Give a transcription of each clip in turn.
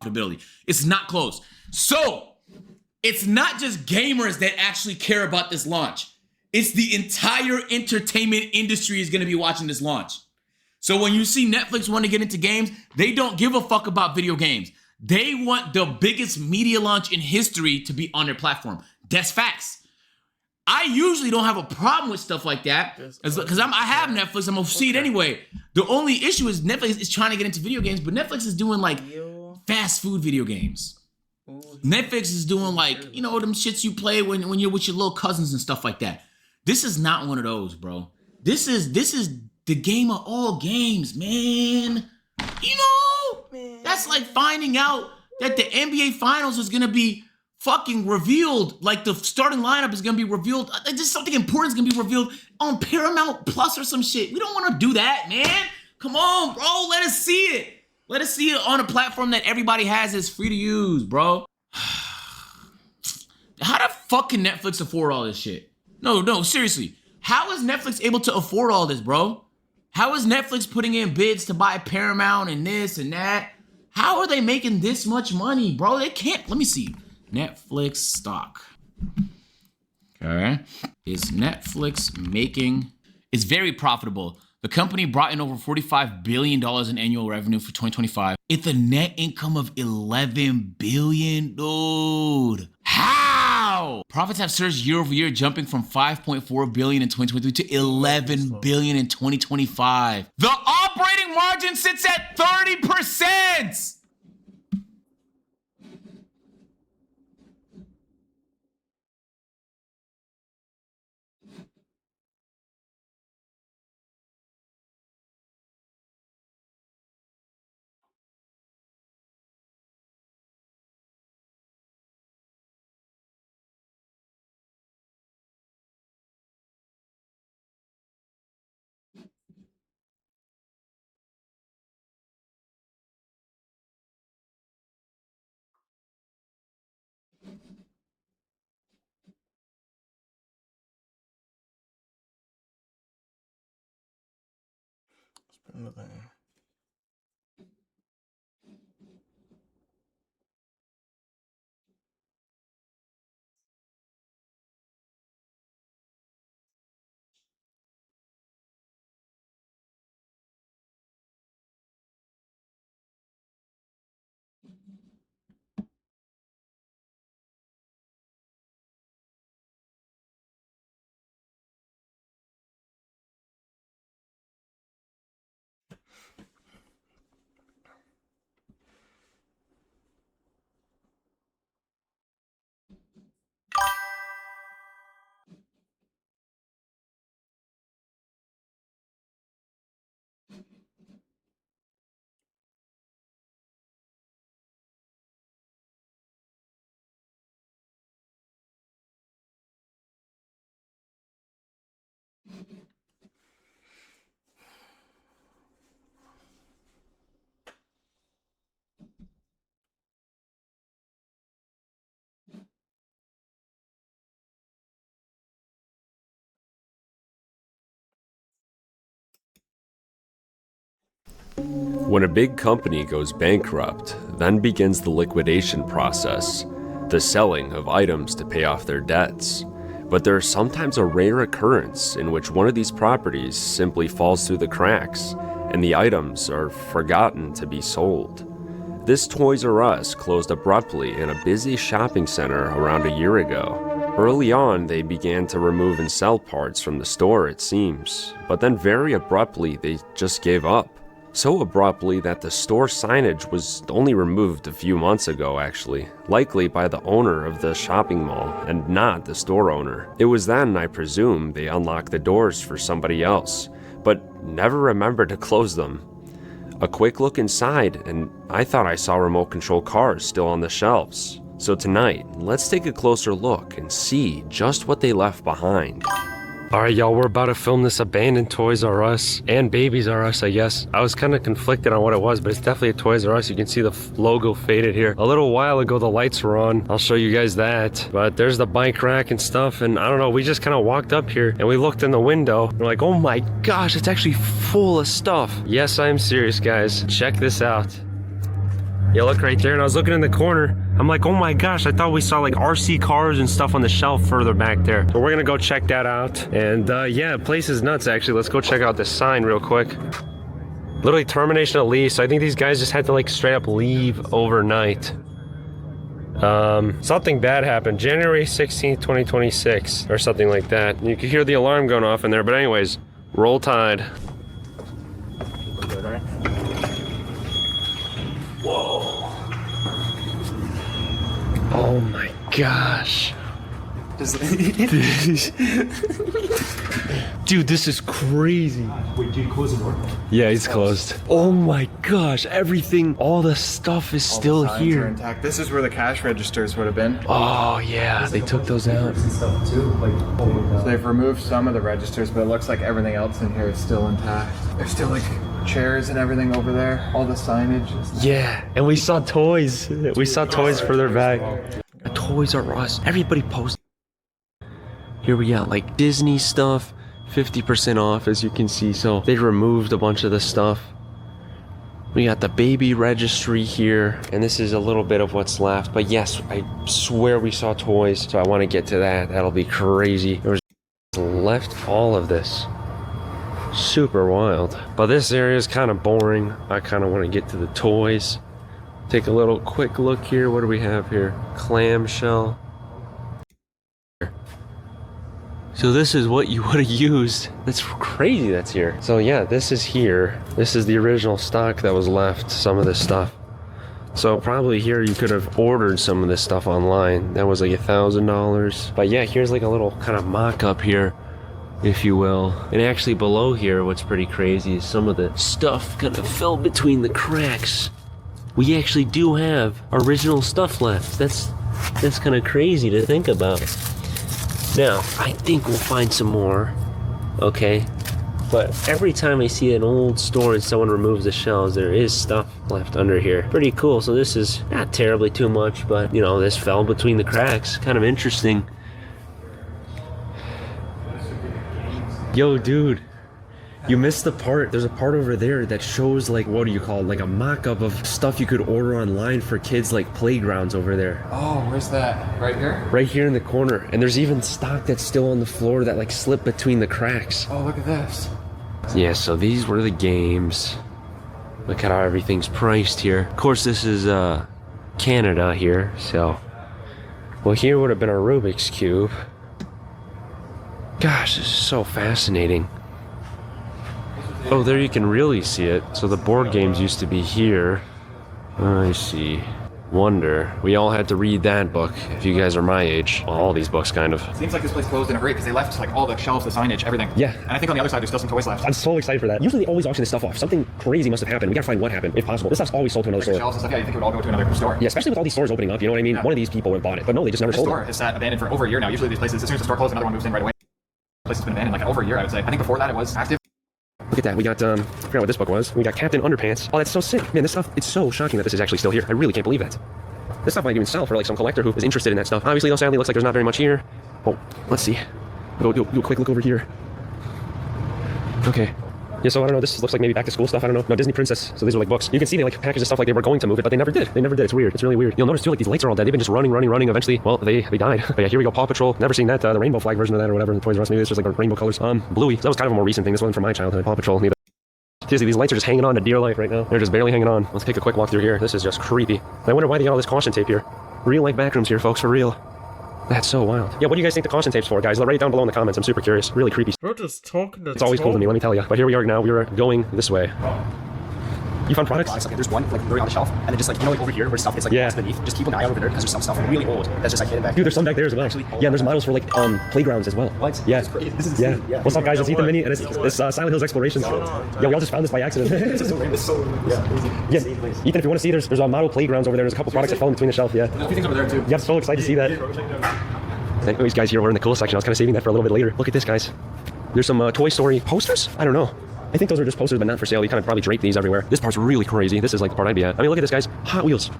profitability. It's not close. So it's not just gamers that actually care about this launch. It's the entire entertainment industry is going to be watching this launch. So when you see Netflix want to get into games, they don't give a fuck about video games. They want the biggest media launch in history to be on their platform. That's facts. I usually don't have a problem with stuff like that because I have Netflix. I'm gonna see it anyway. The only issue is Netflix is trying to get into video games, but Netflix is doing like fast food video games. Netflix is doing like, you know, them shits you play when you're with your little cousins and stuff like that. This is not one of those, bro. This is the game of all games, man. You know, that's like finding out that the NBA Finals is gonna be fucking revealed, like the starting lineup is gonna be revealed. Just something important is gonna be revealed on Paramount Plus or some shit. We don't want to do that, man. Come on, bro. Let us see it. Let us see it on a platform that everybody has that's free to use, bro. How the fuck can Netflix afford all this shit? No, seriously. How is Netflix able to afford all this, bro? How is Netflix putting in bids to buy Paramount and this and that? How are they making this much money, bro? They can't. Let me see. Netflix stock. Okay. Is Netflix making... It's very profitable. The company brought in over $45 billion in annual revenue for 2025. It's a net income of $11 billion, dude. How? Profits have surged year over year, jumping from $5.4 billion in 2023 to $11 billion in 2025. The operating margin sits at 30%. When a big company goes bankrupt, then begins the liquidation process, the selling of items to pay off their debts. But there is sometimes a rare occurrence in which one of these properties simply falls through the cracks, and the items are forgotten to be sold. This Toys R Us closed abruptly in a busy shopping center around a year ago. Early on, they began to remove and sell parts from the store, it seems, but then very abruptly they just gave up. So abruptly that the store signage was only removed a few months ago, actually, likely by the owner of the shopping mall and not the store owner. It was then, I presume, they unlocked the doors for somebody else, but never remembered to close them. A quick look inside, and I thought I saw remote control cars still on the shelves. So tonight, let's take a closer look and see just what they left behind. Alright y'all, we're about to film this abandoned Toys R Us and Babies R Us, I guess. I was kind of conflicted on what it was, but it's definitely a Toys R Us. You can see the logo faded here. A little while ago the lights were on. I'll show you guys that. But there's the bike rack and stuff, and I don't know, we just kind of walked up here and we looked in the window. We're like, oh my gosh, it's actually full of stuff. Yes, I am serious, guys. Check this out. Yeah, look right there. And I was looking in the corner. I'm like, oh my gosh, I thought we saw like RC cars and stuff on the shelf further back there. But we're gonna go check that out. And yeah, the place is nuts actually. Let's go check out this sign real quick. Literally termination of lease. So I think these guys just had to like straight up leave overnight. Something bad happened. January 16th, 2026 or something like that. You can hear the alarm going off in there. But anyways, roll Tide. Whoa. Oh my gosh. Dude, this is crazy. Wait, did you close the door? Yeah, he's closed. Oh my gosh, everything, all the stuff is still Signs are here. intact. This is where the cash registers would have been. Oh yeah, they took those out. Stuff too. Like, so they've removed some of the registers, but it looks like everything else in here is still intact. There's still like chairs and everything over there. All the signage. Yeah, and we saw toys. We saw toys further back. Toys R Us. Everybody posted. Here we got like Disney stuff, 50% off as you can see. So they removed a bunch of the stuff. We got the baby registry here, and this is a little bit of what's left. But yes, I swear we saw toys, so I want to get to that. That'll be crazy. There was left all of this. Super wild. But this area is kind of boring. I kind of want to get to the toys. Take a little quick look here. What do we have here? Clamshell. So this is what you would have used. That's crazy that's here. So yeah, this is here. This is the original stock that was left, some of this stuff. So probably here you could have ordered some of this stuff online. That was like $1,000. But yeah, here's like a little kind of mock-up here, if you will. And actually below here, what's pretty crazy is some of the stuff kind of fell between the cracks. We actually do have original stuff left. That's kind of crazy to think about. Now, I think we'll find some more, okay? But every time I see an old store and someone removes the shelves, there is stuff left under here. Pretty cool. So this is not terribly too much, but you know, this fell between the cracks. Kind of interesting. Yo, dude. You missed the part. There's a part over there that shows like, what do you call it? Like a mock-up of stuff you could order online for kids, like playgrounds over there. Oh, where's that? Right here? Right here in the corner. And there's even stock that's still on the floor that like slipped between the cracks. Oh, look at this. Yeah, so these were the games. Look at how everything's priced here. Of course, this is Canada here, so. Well, here would have been a Rubik's Cube. Gosh, this is so fascinating. Oh, there you can really see it. So the board games used to be here. I see. Wonder. We all had to read that book, if you guys are my age. Well, all these books, kind of. Seems like this place closed in a hurry because they left like all the shelves, the signage, everything. Yeah. And I think on the other side there's still some toys left. I'm so excited for that. Usually they always auction this stuff off. Something crazy must have happened. We gotta find what happened, if possible. This stuff's always sold to another Like the store. shelves and stuff. Yeah, you think it would all go to another store. Yeah, especially with all these stores opening up, you know what I mean? Yeah. One of these people would have bought it. But no, they just never This sold store it. has sat abandoned for over a year now. Usually these places, as soon as the store closes, another one moves in right away. The place has been abandoned like over a year, I would say. I think before that it was active. Look at that. We got, I forgot what this book was. We got Captain Underpants. Oh, that's so sick. Man, this stuff, it's so shocking that this is actually still here. I really can't believe that. This stuff might even sell for like some collector who is interested in that stuff. Obviously, though, sadly, looks like there's not very much here. Oh, let's see. Go do a quick look over here. Okay. Yeah, so I don't know, this looks like maybe back to school stuff, I don't know. No, Disney Princess, so these are like books. You can see they like package the stuff like they were going to move it, but they never did. They never did, it's weird, it's really weird. You'll notice too, like these lights are all dead. They've been just running, eventually, well, they died. But yeah, here we go, Paw Patrol. Never seen that, the rainbow flag version of that or whatever, the Toys R Us, maybe this is like the rainbow colors. Bluey, so that was kind of a more recent thing, this wasn't from my childhood, Paw Patrol. Seriously, these lights are just hanging on to dear life right now. They're just barely hanging on. Let's take a quick walk through here. This is just creepy. I wonder why they got all this caution tape here. Real life backrooms here, folks, for real. That's so wild. Yeah, what do you guys think the caution tape's for, guys? Write it down below in the comments. I'm super curious. Really creepy. We're just talking to It's always cool to me, let me tell you. But here we are now. We are going this way. You found products? Okay, there's one like literally on the shelf, and then just like you know like over here where stuff is like Yeah. beneath. Just keep an eye out over there because there's some stuff really old that's just like hidden back. Dude, there's some back there as well. Actually, Yeah, and there's models for like playgrounds as well. What? Yeah. This is Yeah. insane. Yeah. What's up, guys? It's Ethan Mini, and it's Silent Hills Explorations. Yeah, we all just found this by accident. It's so yeah. Yeah. Ethan, if you want to see, there's a model playgrounds over there. There's a couple products that fall in between the shelf. Yeah. There's a few things over there too. Yeah, I'm so excited to see that. Anyways, guys, here we're in the cool section. I was kind of saving that for a little bit later. Look at this, guys. There's some Toy Story posters. I don't know. I think those are just posters, but not for sale. You kind of probably drape these everywhere. This part's really crazy. This is like the part I'd be at. I mean, look at this, guys. Hot Wheels.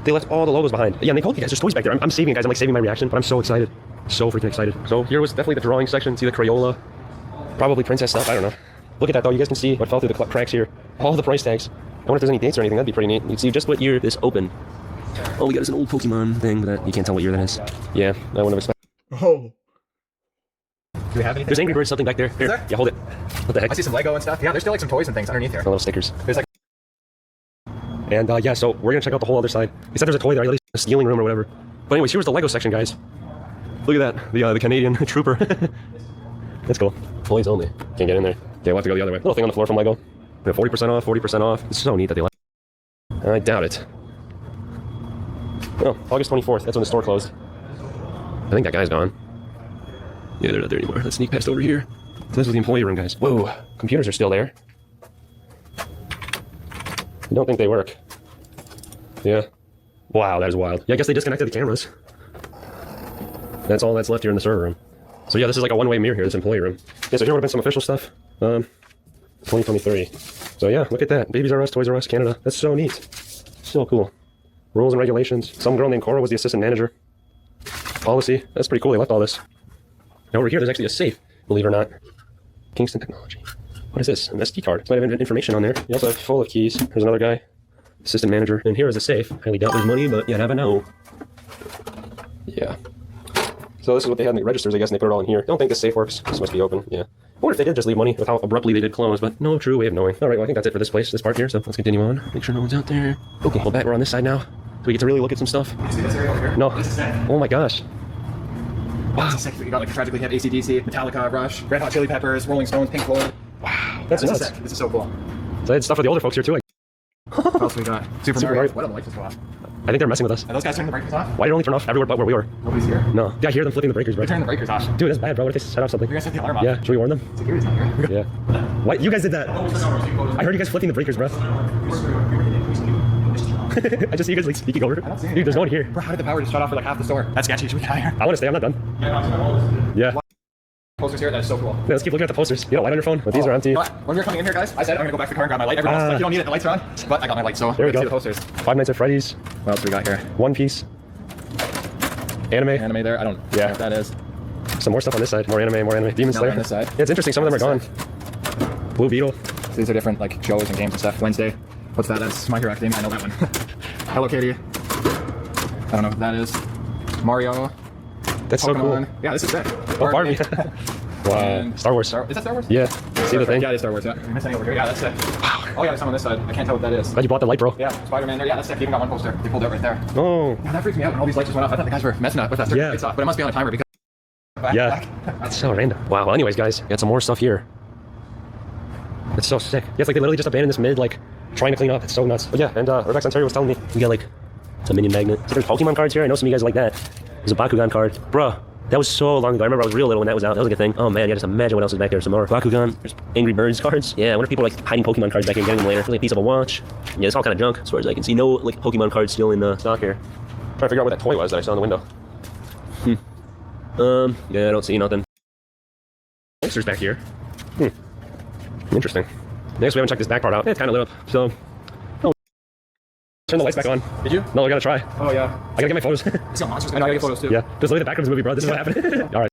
They left all the logos behind. Yeah, and they told you guys there's toys back there. I'm saving it, guys. I'm like saving my reaction, but I'm so excited. So freaking excited. So here was definitely the drawing section. See the Crayola. Probably princess stuff. I don't know. Look at that, though. You guys can see what fell through the cracks here. All the price tags. wonder if there's any dates or anything. That'd be pretty neat. You can see just what year this opened. Oh, we got us an old Pokemon thing, but you can't tell what year that is. Yeah, I wouldn't have expected. Oh. Do we have anything? There's Angry Birds something back there. Here, there? yeah, hold it. What the heck? I see some Lego and stuff. Yeah, there's still like some toys and things underneath here. The little stickers. There's like And yeah, so we're gonna check out the whole other side. He said there's a toy there, at least a stealing room or whatever. But anyways, here's the Lego section, guys. Look at that, the Canadian trooper. That's cool. Employees only. Can't get in there. Okay, we'll have to go the other way. Little thing on the floor from Lego. 40% off, 40% off. It's so neat that they like. I doubt it. Oh, August 24th. That's when the store closed. I think that guy's gone. Yeah, they're not there anymore. Let's sneak past over here. So this is the employee room, guys. Whoa, computers are still there. I don't think they work. Yeah. Wow, that is wild. Yeah, I guess they disconnected the cameras. That's all that's left here in the server room. So yeah, this is like a one-way mirror here, this employee room. Yeah, so here would have been some official stuff. 2023. So yeah, look at that. Babies R Us, Toys R Us, Canada. That's so neat. So cool. Rules and regulations. Some girl named Cora was the assistant manager. Policy. That's pretty cool. They left all this. Now over here, there's actually a safe, believe it or not. Kingston Technology. What is this? An SD card. Might have information on there. You also have full of keys. There's another guy. Assistant manager. And here is a safe. Highly doubt there's money, but you never know. Yeah. So this is what they had in the registers, I guess, and they put it all in here. Don't think this safe works. This must be open. Yeah. I wonder if they did just leave money with how abruptly they did close, but no true way of knowing. All right, well, I think that's it for this place, this part here. So let's continue on. Make sure no one's out there. Okay, well, back we're on this side now. Do we get to really look at some stuff? see this area over here? No. This is it. Oh my gosh. Wow. This is sick. You got like Tragically Hip, AC/DC, Metallica, Rush, Red Hot Chili Peppers, Rolling Stones, Pink Floyd. Wow. That's this is nuts. sick. This is so cool. So I had stuff for the older folks here too. What else we got? Super Mario. What are the lights just go off? I think they're messing with us. Are those guys turning the breakers off? Why did it only turn off everywhere but where we were? Nobody's here. No. Yeah, I hear them flipping the breakers, bro. They're turning the breakers off. Dude, that's bad, bro. What if they set off something? You guys set the alarm off. Yeah, should we warn them? Security's not here. Yeah. What? You guys did that? I heard you guys flipping the breakers, bro. I just see you guys like speaking over. I don't see anything. Dude, there's no one here. Bro, how did the power just shut off for like half the store? That's sketchy. Should we get out of here? I want to stay. I'm not done. Yeah. Posters here. That's so cool. Yeah, let's keep looking at the posters. You got a light on your phone, but these are empty. You know what? When we were coming in here, guys, I said I'm gonna go back to the car and grab my light. Everyone else was like, you don't need it. The lights are on. But I got my light, so There we let's go. see the posters. Five Nights at Freddy's, What else we got here? One Piece, anime, Anime there. I don't know what that is. some more stuff on this side. More anime, more anime. Demon Now Slayer. on this side. Yeah, it's interesting. Some of them are gone. Blue Beetle. So these are different like shows and games and stuff. Wednesday. What's that? That's My Hero Academia. I know that one. Hello Kitty. I don't know what that is. Mario. That's so cool. Pokemon. Yeah, this is sick. Oh, Barbie. Wow. And Star Wars. Is that Star Wars? Yeah. See the thing? Yeah, it is Star Wars. Yeah. You missing over here? Yeah, that's it. Oh yeah, there's some on this side. I can't tell what that is. Glad you bought the light, bro. Yeah, Spider-Man there. Yeah, that's it. They even got one poster. They pulled it right there. Oh. Yeah, that freaks me out when all these lights just went off. I thought the guys were messing up with that circuit Yeah. lights off, but it must be on a timer because. Yeah. That's so random. Wow. Well, anyways, guys, got some more stuff here. It's so sick. Yeah, it's like they literally just abandoned this mid, like, trying to clean up. It's so nuts. But yeah, and Rebecca Ontario was telling me we got like a minion magnet. So there's Pokemon cards here. I know some of you guys like that. There's a Bakugan card. Bruh. That was so long ago. I remember I was real little when that was out. That was like a thing. Oh man, yeah, just imagine what else is back there. Some more Bakugan. There's Angry Birds cards. Yeah, I wonder if people are like hiding Pokemon cards back here and getting them later. Like a piece of a watch. Yeah, it's all kind of junk as far as I can see. No like Pokemon cards still in stock here. Trying to figure out what that toy was that I saw in the window. Yeah, I don't see nothing. Posters back here. Interesting. Next, we haven't checked this back part out. It's kind of lit up. So, turn the lights back on. Did you? No, I gotta try. Oh yeah. I gotta get my photos. It's got monsters. I know I gotta get photos too. Yeah, just look at the back of this movie, bro. This is what happened. All right.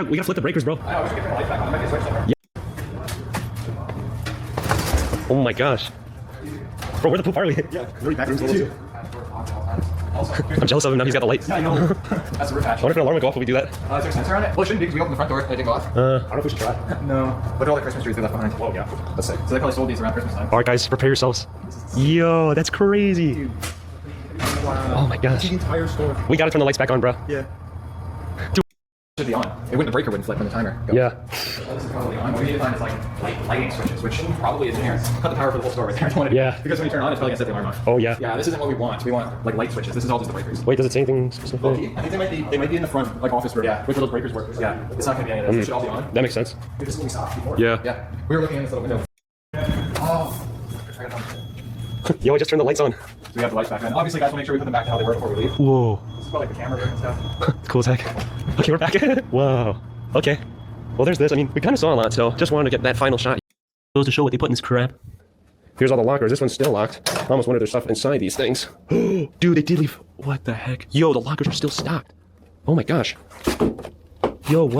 We gotta flip the breakers, bro. I know, we should get the lights back on. There might be a switch somewhere. Oh my gosh. Bro, where the poop are we? Yeah, really back rooms too. I'm jealous of him now. He's got the light. Yeah, I know. That's a roof hatch. I wonder if an alarm would go off if we do that. Is there a sensor on it? Well, it shouldn't be because we opened the front door and it didn't go off. I don't know if we should try. No. Look at all the Christmas trees they left behind. Whoa, yeah. That's sick. So they probably sold these around Christmas time. All right, guys, prepare yourselves. Yo, that's crazy. Wow. Oh my gosh. The entire store. We gotta turn the lights back on, bro. Yeah. Should be on. It wouldn't, the breaker wouldn't flip when the timer goes. Yeah. Well, this is probably on. What we need to find is like lighting switches, which probably is in here. Cut the power for the whole store right there. I don't want to, Yeah. Because when you turn it on, it's probably gonna set the alarm off. Oh yeah. Yeah, this isn't what we want. We want like light switches. This is all just the breakers. Wait, does it say anything specific? I think they might be in the front, like office room. Yeah, where those breakers work. Yeah, it's not gonna be any of this. It should all be on. That makes sense. This is what we saw before. Yeah. Yeah. We were looking in this little window. Oh. Yo, I just turned the lights on. So we have the lights back on. Obviously, guys, we'll make sure we put them back to how they were before we leave. Whoa. This is about like the camera room and stuff. Cool as heck. Okay, we're back. Wow. Okay. Well, there's this. I mean, we kind of saw a lot, so just wanted to get that final shot. Goes to show what they put in this crap. Here's all the lockers. This one's still locked. I almost wonder if there's stuff inside these things. Dude, they did leave. What the heck? Yo, the lockers are still stocked. Oh my gosh. Yo, what?